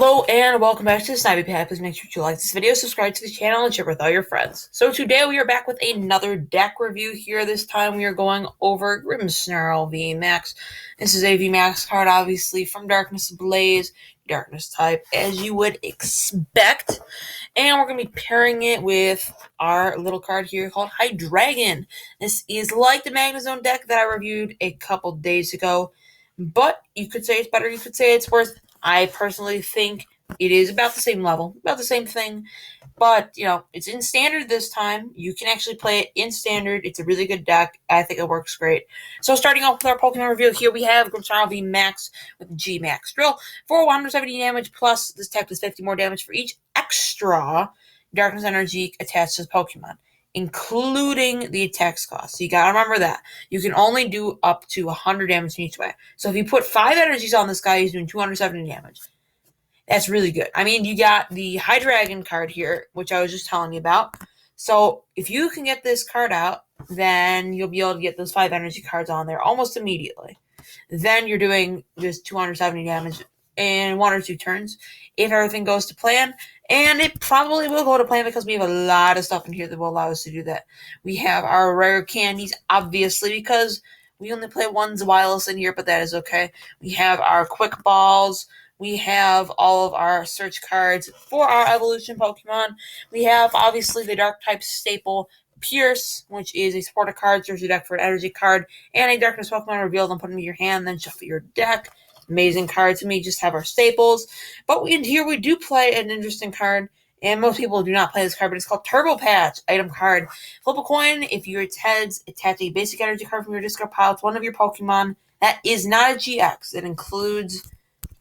Hello and welcome back to the Snivy Pad. Please make sure to like this video, subscribe to the channel, and share with all your friends. So today we are back with another deck review here. This time we are going over Grimmsnarl VMAX. This is a VMAX card, obviously, from Darkness Ablaze, Darkness type, as you would expect. And we're going to be pairing it with our little card here called Hydreigon. This is like the Magnezone deck that I reviewed a couple days ago, but you could say it's better, you could say it's worse. I personally think it is about the same level, about the same thing, but, it's in Standard this time. You can actually play it in Standard. It's a really good deck. I think it works great. So starting off with our Pokemon review, here we have Grimmsnarl VMAX with G-Max Drill. For 170 damage, plus this tech does 50 more damage for each extra Darkness Energy attached to the Pokemon, including the attacks cost. So you gotta remember that. You can only do up to 100 damage in each way. So if you put 5 energies on this guy, he's doing 270 damage. That's really good. I mean, you got the Hydreigon card here, which I was just telling you about. So if you can get this card out, then you'll be able to get those 5 energy cards on there almost immediately. Then you're doing just 270 damage in 1 or 2 turns if everything goes to plan. And it probably will go to plan because we have a lot of stuff in here that will allow us to do that. We have our rare candies, obviously, because we only play one wireless in here, but that is okay. We have our quick balls. We have all of our search cards for our evolution Pokemon. We have, obviously, the dark type staple Pierce, which is a supporter card, search your deck for an energy card, and a darkness Pokemon revealed and put them in your hand, then shuffle your deck. Amazing card to me. Just have our staples. But here we do play an interesting card, and most people do not play this card, but it's called Turbo Patch. Item card. Flip a coin. If your heads, attach a basic energy card from your discard pile to one of your Pokemon. That is not a GX. It includes,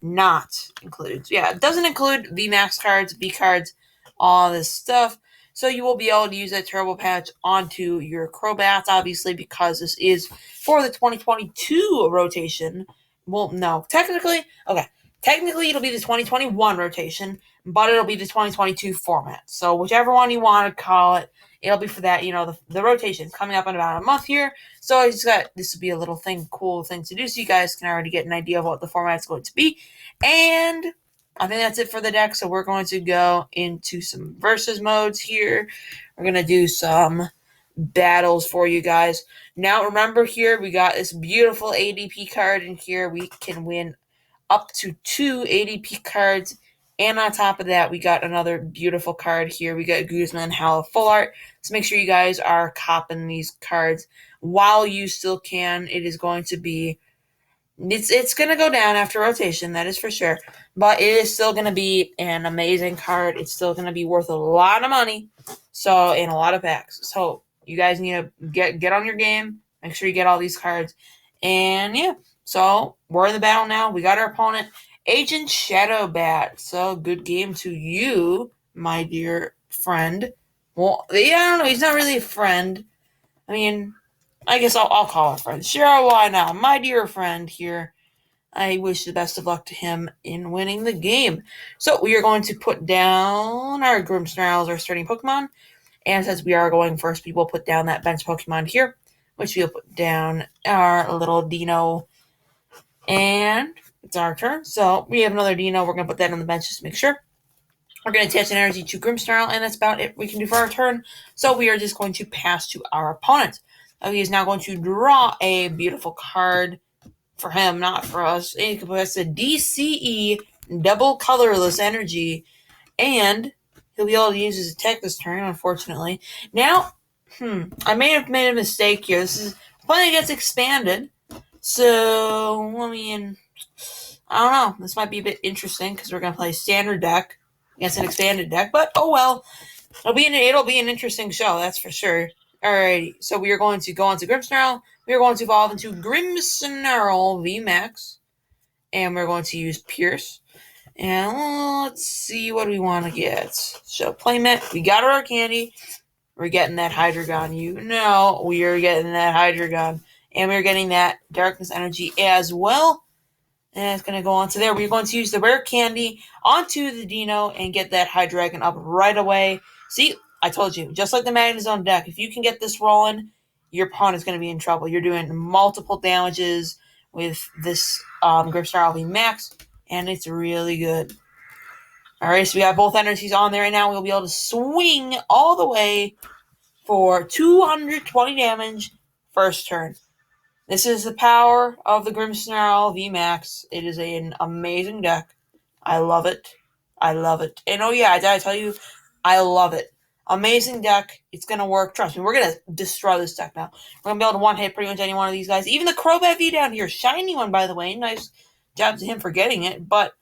it doesn't include VMAX cards, B cards, all this stuff. So you will be able to use that Turbo Patch onto your Crobats, obviously, because this is for the 2022 rotation. Well, no. Technically, it'll be the 2021 rotation, but it'll be the 2022 format. So whichever one you want to call it, it'll be for that, the rotation coming up in about a month here. So this will be a little cool thing to do, so you guys can already get an idea of what the format's going to be. And I think that's it for the deck, so we're going to go into some versus modes here. We're going to do some battles for you guys. Now, remember here, we got this beautiful ADP card in here. We can win up to 2 ADP cards. And on top of that, we got another beautiful card here. We got Grimmsnarl Full Art. So make sure you guys are copping these cards while you still can. It is going to be... It's going to go down after rotation, that is for sure. But it is still going to be an amazing card. It's still going to be worth a lot of money. So, and a lot of packs. So, you guys need to get on your game. Make sure you get all these cards. And, yeah. So, we're in the battle now. We got our opponent, Agent Shadowbat. So, good game to you, my dear friend. Well, yeah, I don't know. He's not really a friend. I mean... I guess I'll call him a friend. Sure, why not? My dear friend here. I wish the best of luck to him in winning the game. So we are going to put down our Grimmsnarl as our starting Pokemon. And since we are going first, we will put down that bench Pokemon here, which we'll put down our little Dino. And it's our turn. So we have another Dino. We're going to put that on the bench just to make sure. We're going to attach an energy to Grimmsnarl, and that's about it we can do for our turn. So we are just going to pass to our opponent. He is now going to draw a beautiful card for him, not for us. And he can put us a DCE double colorless energy, and he'll be able to use his attack this turn, unfortunately. Now, I may have made a mistake here. This is playing against expanded, so I mean, I don't know. This might be a bit interesting because we're going to play standard deck against an expanded deck, but oh well. It'll be an interesting show, that's for sure. Alrighty, so we are going to go on to Grimmsnarl. We are going to evolve into Grimmsnarl VMAX. And we're going to use Pierce. And let's see what we want to get. So, playmat. We got our candy. We're getting that Hydreigon. We are getting that Hydreigon. And we're getting that Darkness Energy as well. And it's going to go on to there. We're going to use the rare candy onto the Dino and get that Hydreigon up right away. See? I told you, just like the Magnezone deck, if you can get this rolling, your opponent's going to be in trouble. You're doing multiple damages with this Grimmsnarl VMAX, and it's really good. Alright, so we got both energies on there right now. We'll be able to swing all the way for 220 damage first turn. This is the power of the Grimmsnarl VMAX. It is an amazing deck. I love it. I love it. And oh yeah, did I tell you? I love it. Amazing deck. It's going to work. Trust me, we're going to destroy this deck now. We're going to be able to one-hit pretty much any one of these guys. Even the Crobat V down here. Shiny one, by the way. Nice job to him for getting it. But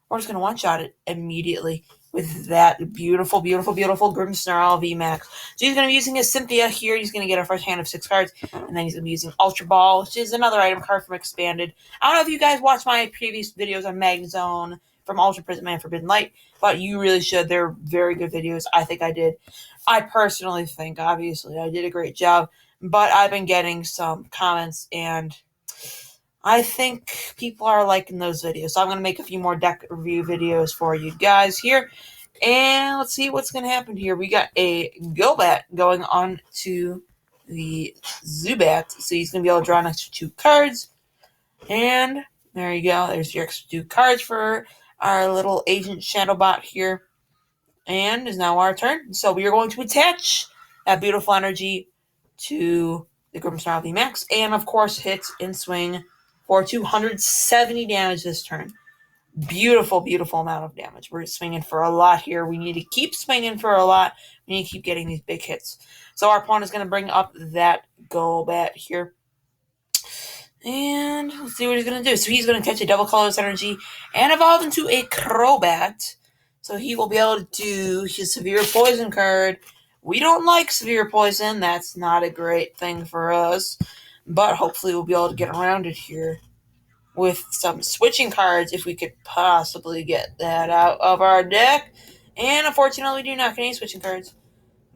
we're just going to one-shot it immediately with that beautiful, beautiful, beautiful Grimmsnarl VMAX. So he's going to be using his Cynthia here. He's going to get a first hand of 6 cards. And then he's going to be using Ultra Ball, which is another item card from Expanded. I don't know if you guys watched my previous videos on Magnezone from Ultra Prism and Forbidden Light, but you really should. They're very good videos. I think I did. I personally think, obviously, I did a great job, but I've been getting some comments, and I think people are liking those videos. So I'm going to make a few more deck review videos for you guys here. And let's see what's going to happen here. We got a Golbat going on to the Zubat. So he's going to be able to draw an extra 2 cards. And there you go. There's your extra 2 cards for our little Agent Shadowbot here. And it's now our turn. So we are going to attach that beautiful energy to the Grimmsnarl VMAX. And, of course, hit and swing for 270 damage this turn. Beautiful, beautiful amount of damage. We're swinging for a lot here. We need to keep swinging for a lot. We need to keep getting these big hits. So our opponent is going to bring up that Golbat here. And let's see what he's going to do. So he's going to catch a double colorless energy and evolve into a Crobat. So he will be able to do his Severe Poison card. We don't like Severe Poison. That's not a great thing for us. But hopefully we'll be able to get around it here with some switching cards if we could possibly get that out of our deck. And unfortunately, we do not get any switching cards.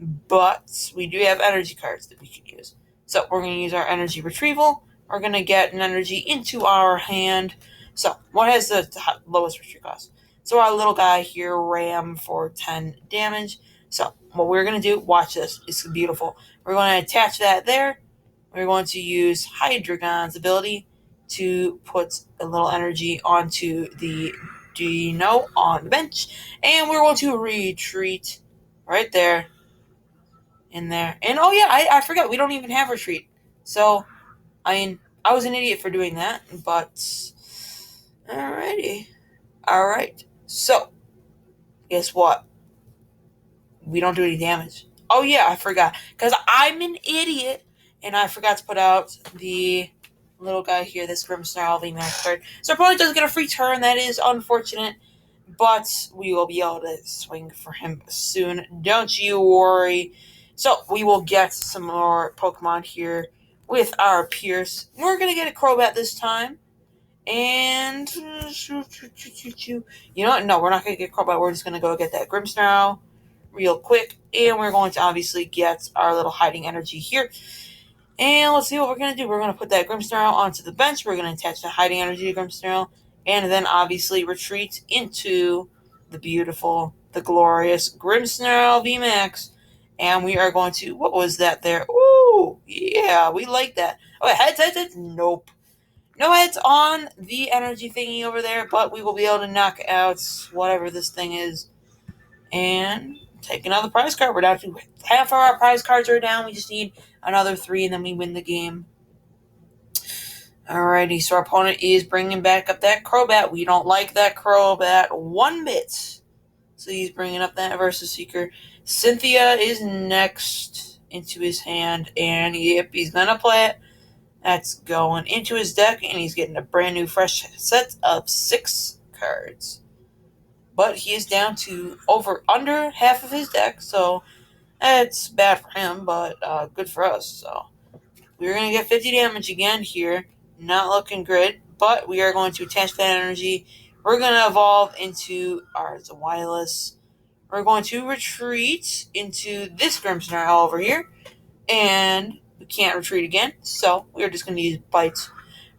But we do have energy cards that we can use. So we're going to use our energy retrieval. We're going to get an energy into our hand. So what has the lowest retreat cost? So our little guy here, Ram, for 10 damage. So what we're going to do, watch this. It's beautiful. We're going to attach that there. We're going to use Hydreigon's ability to put a little energy onto the Dino on the bench. And we're going to retreat right there. In there. And oh yeah, I forgot, we don't even have retreat. So, I mean, I was an idiot for doing that, but alrighty. Alright. So, guess what? We don't do any damage. Oh yeah, I forgot. Because I'm an idiot, and I forgot to put out the little guy here, this Grimmsnarl VMAX card. So our opponent does get a free turn. That is unfortunate. But we will be able to swing for him soon. Don't you worry. So we will get some more Pokemon here with our Pierce. We're going to get a Crobat this time. And you know what? No, we're not going to get Crobat. We're just going to go get that Grimmsnarl real quick. And we're going to obviously get our little hiding energy here. And let's see what we're going to do. We're going to put that Grimmsnarl onto the bench. We're going to attach the hiding energy to Grimmsnarl. And then obviously retreat into the beautiful, the glorious Grimmsnarl VMAX. And we are going to, what was that there? Ooh, yeah, we like that. Oh, heads. Nope. No heads on the energy thingy over there, but we will be able to knock out whatever this thing is. And take another prize card. We're down to half of our prize cards are down. We just need another 3, and then we win the game. Alrighty, so our opponent is bringing back up that Crobat. We don't like that Crobat one bit. So he's bringing up that Versus Seeker. Cynthia is next into his hand, and yep, he's going to play it. That's going into his deck, and he's getting a brand new fresh set of 6 cards. But he is down to under half of his deck, so that's bad for him, but good for us. So we're going to get 50 damage again here. Not looking good, but we are going to attach that energy. We're going to evolve into our Zawilus. We're going to retreat into this Grimmsnarl over here. And we can't retreat again, so we're just going to use Bites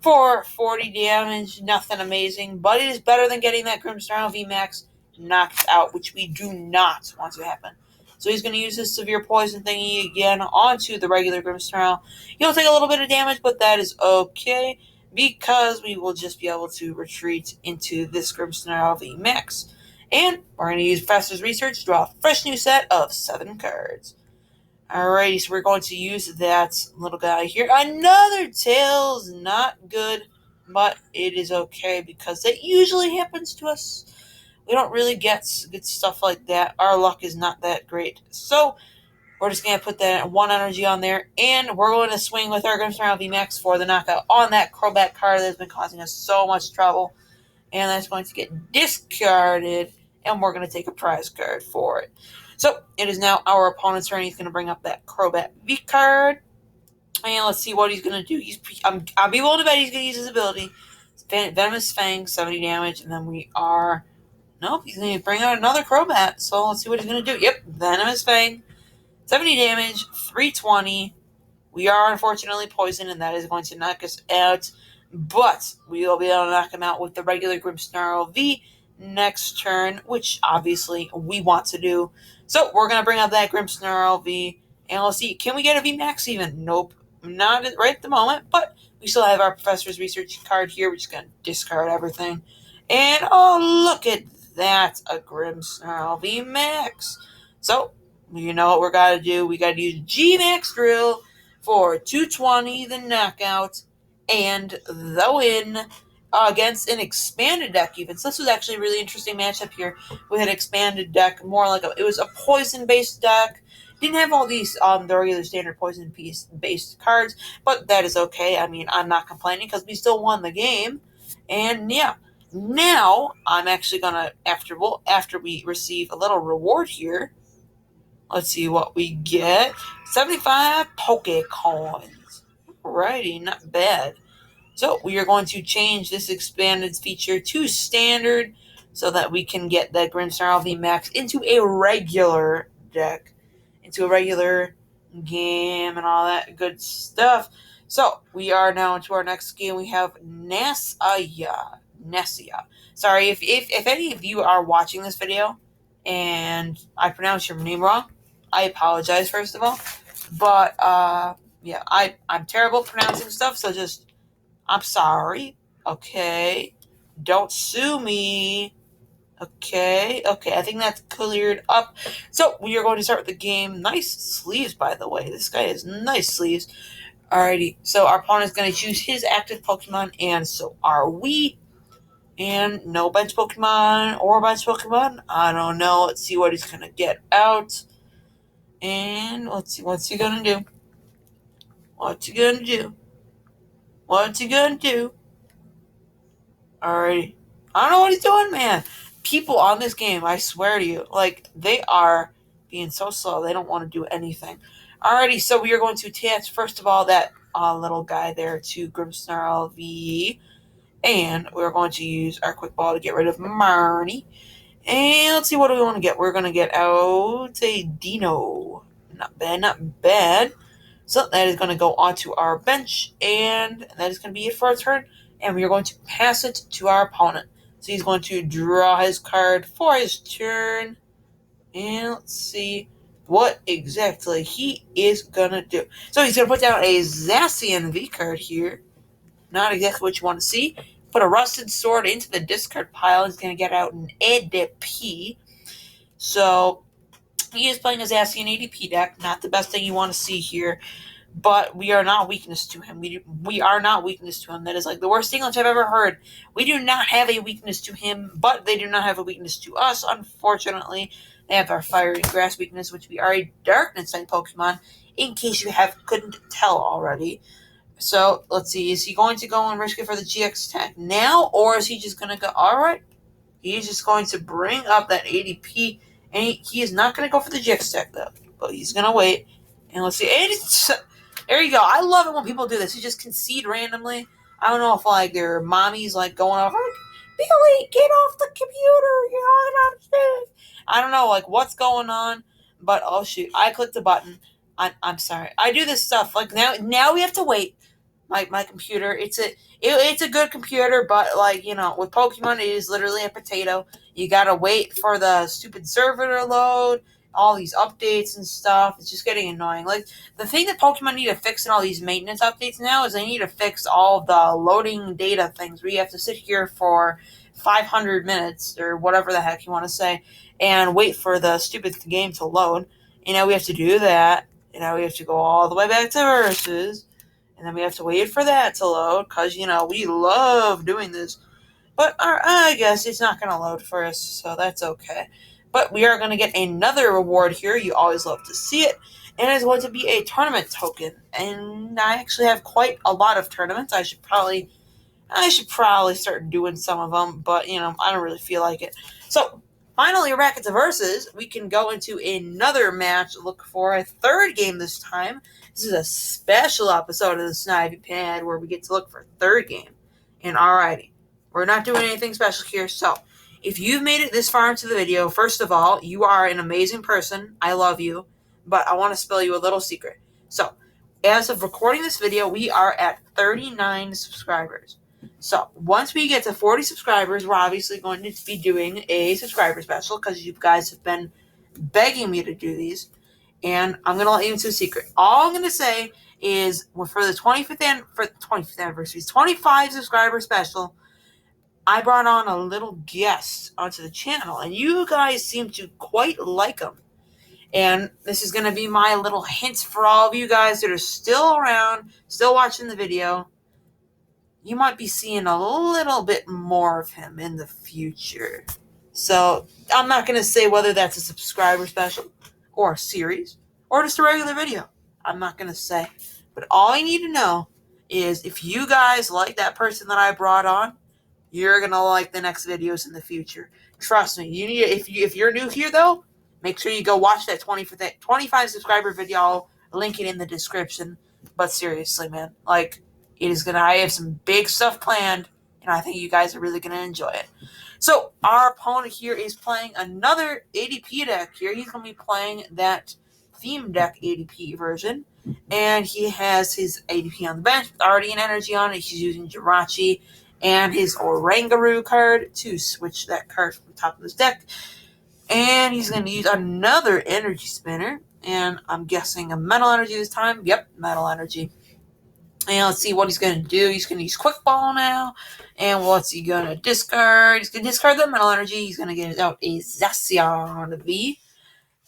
for 40 damage. Nothing amazing, but it is better than getting that Grimmsnarl VMAX knocked out, which we do not want to happen. So he's going to use his Severe Poison thingy again onto the regular Grimmsnarl. He'll take a little bit of damage, but that is okay, because we will just be able to retreat into this Grimmsnarl VMAX. And we're going to use Professor's Research to draw a fresh new set of 7 cards. Alrighty, so we're going to use that little guy here. Another Tails, not good, but it is okay because that usually happens to us. We don't really get good stuff like that. Our luck is not that great. So we're just going to put that 1 energy on there, and we're going to swing with our Grimmsnarl VMAX for the knockout on that Crobat card that's been causing us so much trouble. And that's going to get discarded, and we're going to take a prize card for it. So it is now our opponent's turn. He's going to bring up that Crobat V card, and let's see what he's going to do. I'll be willing to bet he's going to use his ability. Venomous Fang, 70 damage, and then nope, he's going to bring out another Crobat. So let's see what he's going to do. Yep, Venomous Fang, 70 damage, 320. We are unfortunately poisoned, and that is going to knock us out. But we will be able to knock him out with the regular Grimmsnarl V next turn, which obviously we want to do. So we're going to bring up that Grimmsnarl V, and let's see, can we get a VMAX even? Nope, not right at the moment, but we still have our Professor's Research card here. We're just going to discard everything. And oh, look at that, a Grimmsnarl VMAX. So you know what we're got to do. We got to use G-Max Drill for 220, the knockout, and the win against an expanded deck even. So this was actually a really interesting matchup here. We had an expanded deck, more like it was a poison-based deck. Didn't have all these the regular standard poison-based cards, but that is okay. I mean, I'm not complaining because we still won the game. And yeah, now I'm actually gonna after we receive a little reward here. Let's see what we get. 75 Pokecoins. Alrighty, not bad. So we are going to change this expanded feature to standard so that we can get that Grimmsnarl VMAX into a regular deck, into a regular game and all that good stuff. So we are now into our next game. We have Nessia. Sorry, if any of you are watching this video and I pronounce your name wrong, I apologize first of all. But yeah, I'm terrible at pronouncing stuff, so I'm sorry. Okay. Don't sue me. Okay, I think that's cleared up. So we are going to start the game. Nice sleeves, by the way. This guy has nice sleeves. Alrighty, so our opponent is going to choose his active Pokemon, and so are we. And no bench Pokemon or bench Pokemon. I don't know. Let's see what he's going to get out. And let's see what's he going to do. What's he going to do? Alrighty. I don't know what he's doing, man. People on this game, I swear to you, like, they are being so slow. They don't want to do anything. Alrighty, so we are going to attach, first of all, that little guy there to Grimmsnarl V. And we're going to use our Quick Ball to get rid of Marnie. And let's see, what do we want to get? We're going to get out a Dino. Not bad. So that is going to go onto our bench, and that is going to be it for our turn. And we are going to pass it to our opponent. So he's going to draw his card for his turn. And let's see what exactly he is going to do. So he's going to put down a Zacian V card here. Not exactly what you want to see. Put a Rusted Sword into the discard pile. He's going to get out an ADP. So he is playing a Zacian ADP deck. Not the best thing you want to see here. But we are not weakness to him. We are not weakness to him. That is like the worst English I've ever heard. We do not have a weakness to him, but they do not have a weakness to us, unfortunately. They have our Fire and Grass weakness, which we are a Darkness type Pokemon, in case you couldn't tell already. So, let's see. Is he going to go and risk it for the GX attack now, or is he just going to go, alright, he's just going to bring up that ADP, and he is not going to go for the GX attack, though, but he's going to wait. And let's see. There you go. I love it when people do this. You just concede randomly. I don't know if, like, their mommy's, like, going off, like, Billy, get off the computer. You're not upstairs. I don't know, like, what's going on. But, oh, shoot. I clicked the button. I'm sorry. I do this stuff. Like, now we have to wait. My computer, it's a good computer, but, like, you know, with Pokemon, it is literally a potato. You gotta wait for the stupid server to load. All these updates and stuff. It's just getting annoying. Like, the thing that Pokemon need to fix in all these maintenance updates now is they need to fix all the loading data things where you have to sit here for 500 minutes or whatever the heck you want to say and wait for the stupid game to load. We have to do that. We have to go all the way back to versus, and then we have to wait for that to load because, we love doing this. But I guess it's not going to load for us, so that's okay. But we are going to get another reward here. You always love to see it. And it's going to be a tournament token. And I actually have quite a lot of tournaments. I should probably start doing some of them, but, I don't really feel like it. So, finally, we're back into Versus. We can go into another match, look for a third game this time. This is a special episode of the Snivy Pad where we get to look for a third game. And alrighty, we're not doing anything special here, so if you've made it this far into the video, first of all, you are an amazing person. I love you, but I want to spill you a little secret. So, as of recording this video, we are at 39 subscribers. So, once we get to 40 subscribers, we're obviously going to be doing a subscriber special because you guys have been begging me to do these. And I'm going to let you into a secret. All I'm going to say is for the 25th anniversary, 25 subscriber special, I brought on a little guest onto the channel, and you guys seem to quite like him. And this is going to be my little hint for all of you guys that are still around, still watching the video. You might be seeing a little bit more of him in the future. So, I'm not going to say whether that's a subscriber special, or a series, or just a regular video. I'm not going to say. But all I need to know is if you guys like that person that I brought on, you're going to like the next videos in the future. Trust me. If you're new here, though, make sure you go watch that 25 subscriber video. I'll link it in the description. But seriously, man, I have some big stuff planned, and I think you guys are really going to enjoy it. So, our opponent here is playing another ADP deck here. He's going to be playing that theme deck ADP version, and he has his ADP on the bench with already an energy on it. He's using Jirachi and his Oranguru card to switch that card from the top of his deck. And he's going to use another energy spinner, and I'm guessing a metal energy this time. Yep, metal energy. And let's see what he's going to do. He's going to use Quick Ball now. And what's he going to discard? He's going to discard the metal energy. He's going to get out a Zacian V.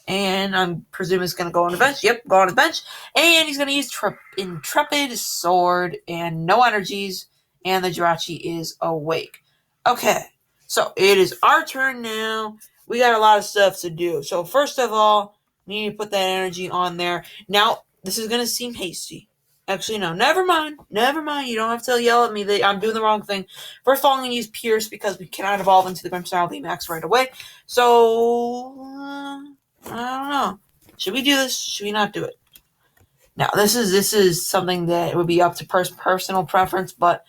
And I'm presuming it's going to go on the bench. Yep, go on the bench. And he's going to use Intrepid Sword and no energies. And the Jirachi is awake. Okay, so it is our turn now. We got a lot of stuff to do. So first of all, we need to put that energy on there. Now, this is going to seem hasty. Actually, no, never mind. You don't have to yell at me that I'm doing the wrong thing. First of all, I'm going to use Pierce because we cannot evolve into the Grimmsnarl VMAX right away. So, I don't know. Should we do this? Should we not do it? Now, this is something that would be up to personal preference, but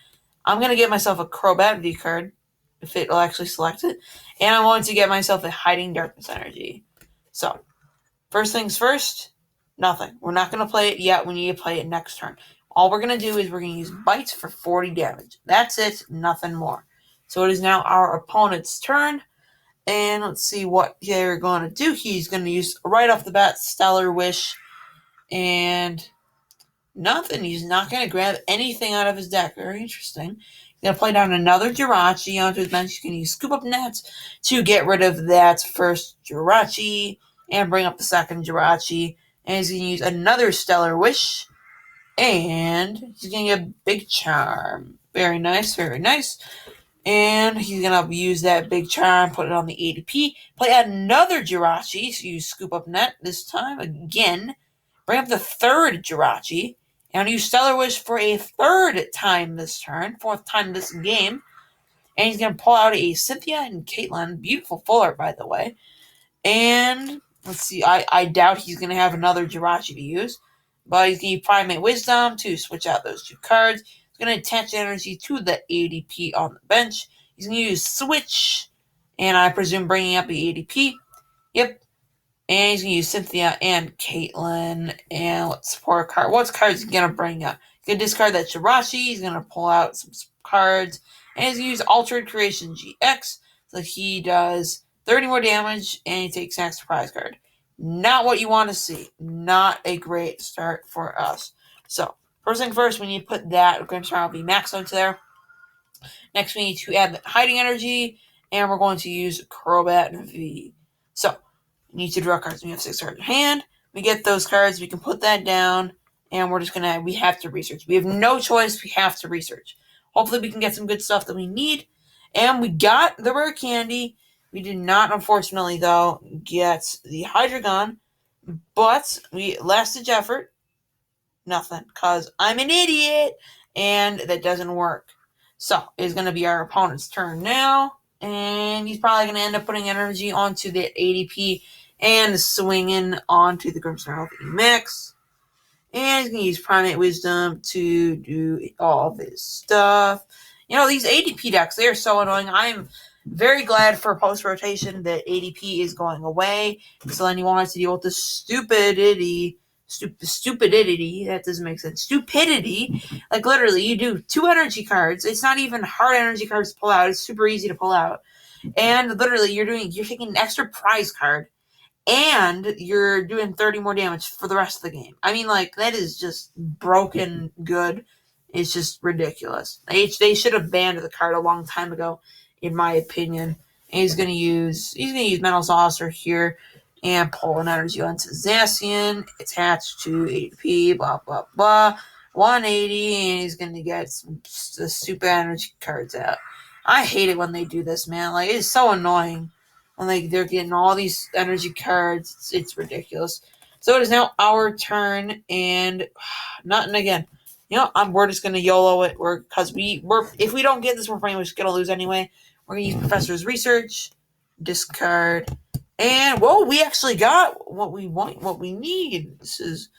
I'm going to get myself a Crobat V card, if it will actually select it, and I'm going to get myself a Hiding Darkness energy. So, first things first, nothing. We're not going to play it yet. We need to play it next turn. All we're going to do is we're going to use Bites for 40 damage. That's it, nothing more. So it is now our opponent's turn. And let's see what they're going to do. He's going to use, right off the bat, Stellar Wish. And nothing. He's not going to grab anything out of his deck. Very interesting. He's going to play down another Jirachi onto his bench. He's going to use Scoop Up Nets to get rid of that first Jirachi and bring up the second Jirachi. And he's going to use another Stellar Wish. And he's going to get a Big Charm. Very nice, very nice. And he's going to use that Big Charm, put it on the ADP. Play another Jirachi, so use Scoop Up Net this time again. Bring up the third Jirachi. And use Stellar Wish for a third time this turn. Fourth time this game. And he's going to pull out a Cynthia and Caitlin. Beautiful full art, by the way. And let's see. I doubt he's going to have another Jirachi to use. But he's going to use Primate Wisdom to switch out those two cards. He's going to attach energy to the ADP on the bench. He's going to use Switch. And I presume bringing up the ADP. Yep. And he's going to use Cynthia and Caitlin. And what's cards he's going to bring up? He's going to discard that Jirachi. He's going to pull out some cards. And he's going to use Altered Creation GX. So that he does 30 more damage. And he takes next surprise card. Not what you want to see. Not a great start for us. So, first thing first, we need to put that Grimmsnarl VMAX onto there. Next, we need to add the hiding energy, and we're going to use Crobat V. So, we need to draw cards. We have 6 cards in hand. We get those cards. We can put that down, and we're just going to, we have to research. We have no choice. We have to research. Hopefully, we can get some good stuff that we need. And we got the rare candy. We did not, unfortunately, though, get the Hydreigon. But we last-ditch effort. Nothing, because I'm an idiot, and that doesn't work. So, it's going to be our opponent's turn now, and he's probably going to end up putting energy onto the ADP and swinging onto the Grimmsnarl VMAX. And he's going to use Primate Wisdom to do all this stuff. You know, these ADP decks, they are so annoying. I'm very glad for post-rotation that ADP is going away, so then you won't have to deal with the stupidity, that doesn't make sense, stupidity, like literally you do 2 energy cards, it's not even hard energy cards to pull out, it's super easy to pull out, and literally you're taking an extra prize card, and you're doing 30 more damage for the rest of the game. I mean, like, that is just broken good. It's just ridiculous. They should have banned the card a long time ago, in my opinion. And he's gonna use Mental Saucer here and pull an energy onto Zacian, attached to ADP, blah blah blah. 180, and he's gonna get the super energy cards out. I hate it when they do this, man. Like, it's so annoying. And like they're getting all these energy cards. It's ridiculous. So it is now our turn, and nothing again. You know, we're just gonna YOLO it. If we don't get this, we're pretty much gonna lose anyway. We're gonna use Professor's Research, discard, and whoa, we actually got what we want, what we need. This is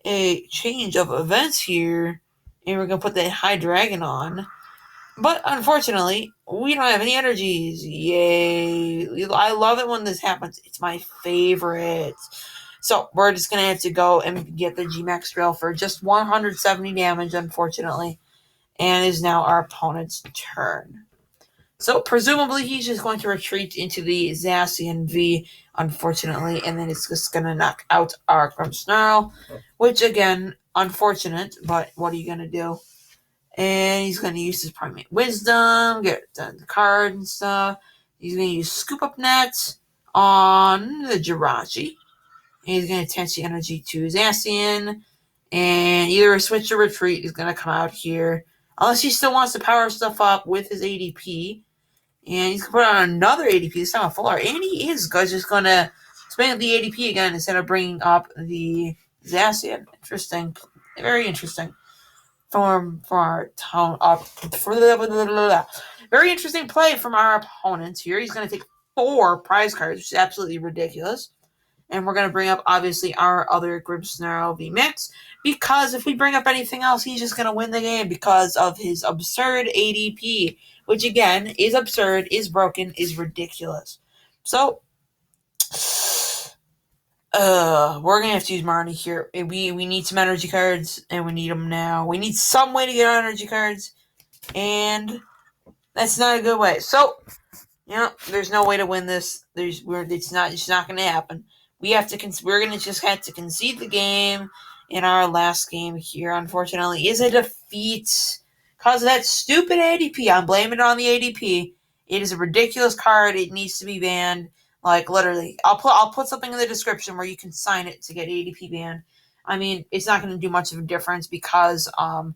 a change of events here, and we're gonna put the High Dragon on. But unfortunately, we don't have any energies. Yay. I love it when this happens. It's my favorite. So we're just going to have to go and get the VMAX drill for just 170 damage, unfortunately. And is now our opponent's turn. So presumably he's just going to retreat into the Zacian V, unfortunately. And then it's just going to knock out our Grimmsnarl. Which, again, unfortunate. But what are you going to do? And he's going to use his Primate Wisdom, get the card and stuff. He's going to use Scoop Up Net on the Jirachi. And he's going to attach the energy to Zacian. And either a switch or retreat is going to come out here. Unless he still wants to power stuff up with his ADP. And he's going to put on another ADP, this time a full art. And he is just going to spam the ADP again instead of bringing up the Zacian. Interesting. Very interesting. From our tone up. Very interesting play from our opponent here. He's going to take 4 prize cards, which is absolutely ridiculous. And we're going to bring up, obviously, our other Grimmsnarl VMAX. Because if we bring up anything else, he's just going to win the game because of his absurd ADP. Which, again, is absurd, is broken, is ridiculous. So, we're gonna have to use Marnie here. We need some energy cards, and we need them now. We need some way to get our energy cards, and that's not a good way. So, you know, there's no way to win this. It's not gonna happen. We're gonna just have to concede the game in our last game here. Unfortunately, is a defeat because of that stupid ADP. I'm blaming it on the ADP. It is a ridiculous card. It needs to be banned. Like, literally, I'll put something in the description where you can sign it to get ADP banned. I mean, it's not going to do much of a difference because of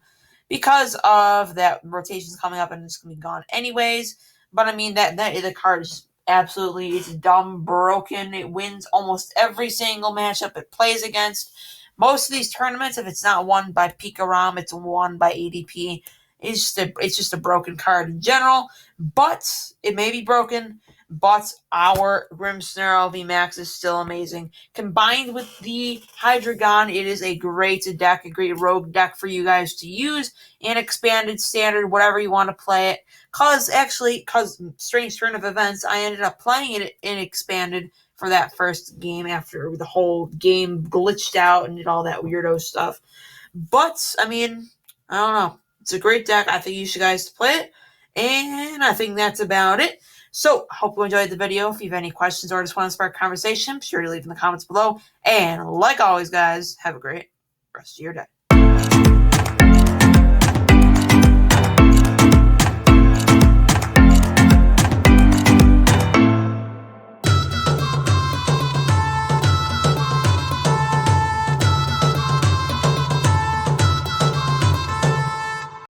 that rotation's coming up and it's going to be gone anyways. But I mean, that the card is absolutely, it's dumb, broken. It wins almost every single matchup it plays against. Most of these tournaments, if it's not won by Pikarom, it's won by ADP. It's just a broken card in general. But it may be broken. But our Grimmsnarl VMAX is still amazing. Combined with the Hydreigon, it is a great deck, a great rogue deck for you guys to use in expanded, standard, whatever you want to play it. Because Strange Turn of Events, I ended up playing it in expanded for that first game after the whole game glitched out and did all that weirdo stuff. But, I mean, I don't know. It's a great deck. I think you should guys play it. And I think that's about it. So, hope you enjoyed the video. If you have any questions or just want to spark conversation, be sure to leave in the comments below. And like always, guys, have a great rest of your day.